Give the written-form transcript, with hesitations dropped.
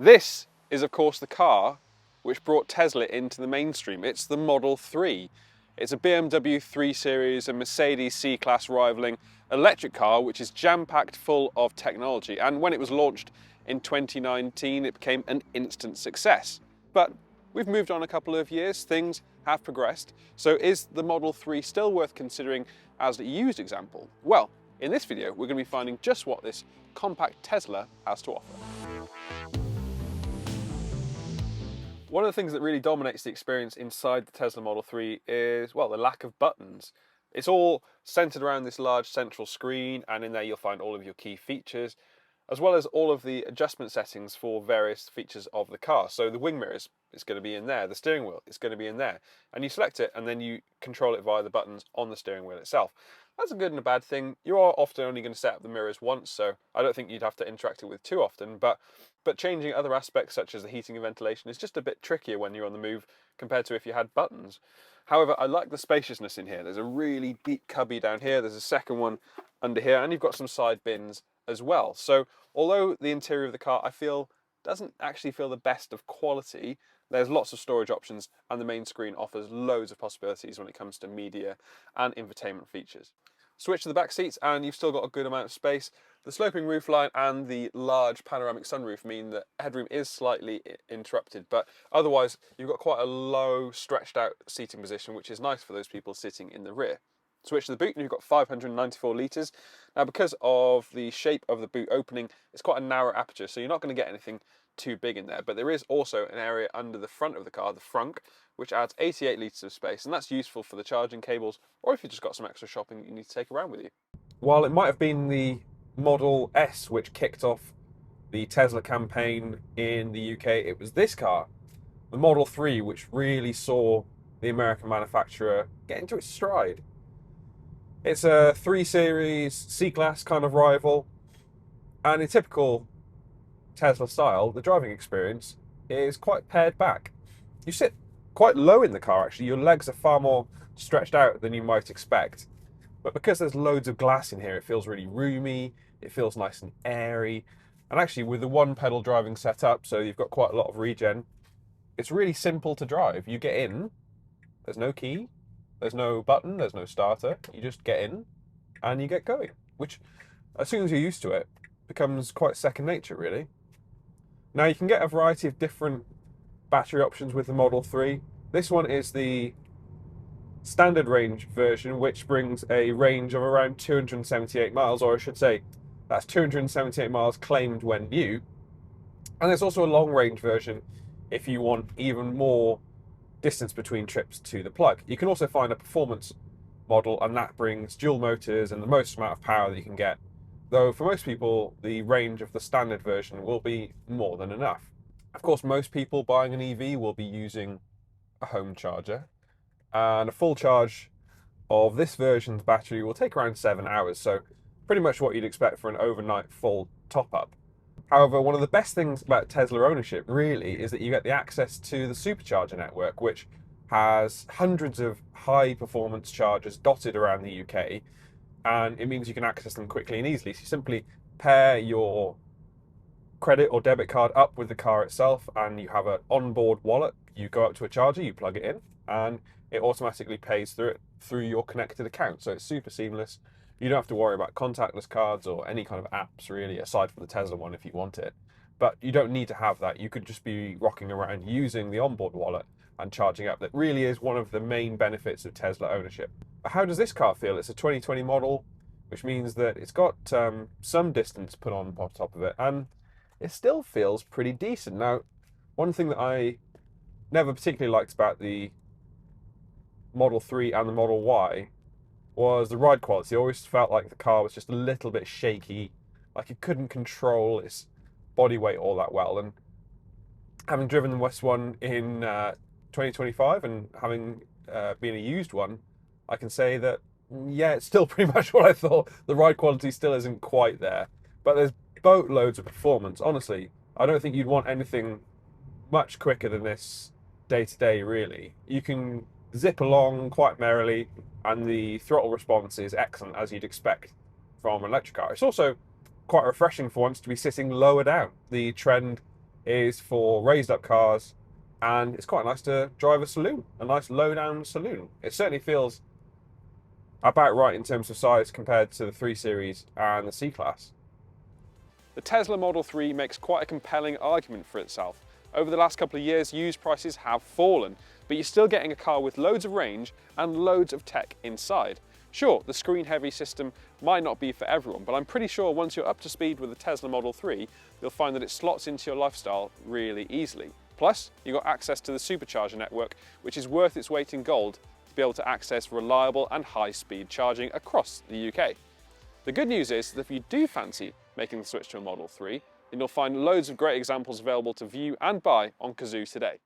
This is, of course, the car which brought Tesla into the mainstream. It's the Model 3. It's a BMW 3 Series and Mercedes C-Class rivaling electric car which is jam-packed full of technology, and when it was launched in 2019 it became an instant success. But we've moved on a couple of years, things have progressed, so is the Model 3 still worth considering as a used example? Well, in this video we're going to be finding just what this compact Tesla has to offer. One of the things that really dominates the experience inside the Tesla Model 3 is, well, the lack of buttons. It's all centered around this large central screen, and in there you'll find all of your key features, as well as all of the adjustment settings for various features of the car. So the wing mirrors is going to be in there, the steering wheel is going to be in there, and you select it and then you control it via the buttons on the steering wheel itself. That's a good and a bad thing. You are often only going to set up the mirrors once, so I don't think you'd have to interact with it too often, but changing other aspects such as the heating and ventilation is just a bit trickier when you're on the move compared to if you had buttons. However, I like the spaciousness in here. There's a really deep cubby down here, there's a second one under here, and you've got some side bins as well. So although the interior of the car I feel doesn't actually feel the best of quality, there's lots of storage options and the main screen offers loads of possibilities when it comes to media and infotainment features. Switch to the back seats and you've still got a good amount of space. The sloping roofline and the large panoramic sunroof mean that headroom is slightly interrupted, but otherwise you've got quite a low stretched out seating position, which is nice for those people sitting in the rear. Switch to the boot and you've got 594 litres. Now, because of the shape of the boot opening, it's quite a narrow aperture, so you're not going to get anything too big in there, but there is also an area under the front of the car, the frunk, which adds 88 litres of space, and that's useful for the charging cables, or if you've just got some extra shopping you need to take around with you. While it might have been the Model S which kicked off the Tesla campaign in the UK, it was this car, the Model 3, which really saw the American manufacturer get into its stride. It's a 3 Series C-Class kind of rival, and in typical Tesla style, the driving experience is quite pared back. You sit quite low in the car actually, your legs are far more stretched out than you might expect. But because there's loads of glass in here, it feels really roomy, it feels nice and airy. And actually with the one pedal driving setup, so you've got quite a lot of regen, it's really simple to drive. You get in, there's no key, there's no button, there's no starter. You just get in and you get going, which as soon as you're used to it, becomes quite second nature really. Now you can get a variety of different battery options with the Model 3. This one is the standard range version, which brings a range of around 278 miles, or I should say that's 278 miles claimed when new. And there's also a long range version if you want even more distance between trips to the plug. You can also find a performance model, and that brings dual motors and the most amount of power that you can get, though for most people the range of the standard version will be more than enough. Of course, most people buying an EV will be using a home charger, and a full charge of this version's battery will take around 7 hours, so pretty much what you'd expect for an overnight full top-up. However, one of the best things about Tesla ownership really is that you get the access to the supercharger network, which has hundreds of high-performance chargers dotted around the UK, and it means you can access them quickly and easily. So you simply pair your credit or debit card up with the car itself and you have an onboard wallet. You go up to a charger, you plug it in, and it automatically pays through your connected account. So it's super seamless. You don't have to worry about contactless cards or any kind of apps really, aside from the Tesla one if you want it. But you don't need to have that. You could just be rocking around using the onboard wallet and charging up. That really is one of the main benefits of Tesla ownership. But how does this car feel? It's a 2020 model, which means that it's got some distance put on top of it, and it still feels pretty decent. Now, one thing that I never particularly liked about the Model 3 and the Model Y was the ride quality. I always felt like the car was just a little bit shaky, like it couldn't control its body weight all that well. And having driven the West one in 2025 and having been a used one, I can say that, yeah, it's still pretty much what I thought. The ride quality still isn't quite there, but there's boatloads of performance. Honestly, I don't think you'd want anything much quicker than this day to day, really. You can zip along quite merrily, and the throttle response is excellent, as you'd expect from an electric car. It's also quite refreshing for once to be sitting lower down. The trend is for raised up cars, and it's quite nice to drive a saloon, a nice low down saloon. It certainly feels about right in terms of size compared to the 3 Series and the C-Class. The Tesla Model 3 makes quite a compelling argument for itself. Over the last couple of years, used prices have fallen, but you're still getting a car with loads of range and loads of tech inside. Sure, the screen-heavy system might not be for everyone, but I'm pretty sure once you're up to speed with the Tesla Model 3, you'll find that it slots into your lifestyle really easily. Plus, you've got access to the supercharger network, which is worth its weight in gold to be able to access reliable and high-speed charging across the UK. The good news is that if you do fancy making the switch to a Model 3, then you'll find loads of great examples available to view and buy on Cazoo today.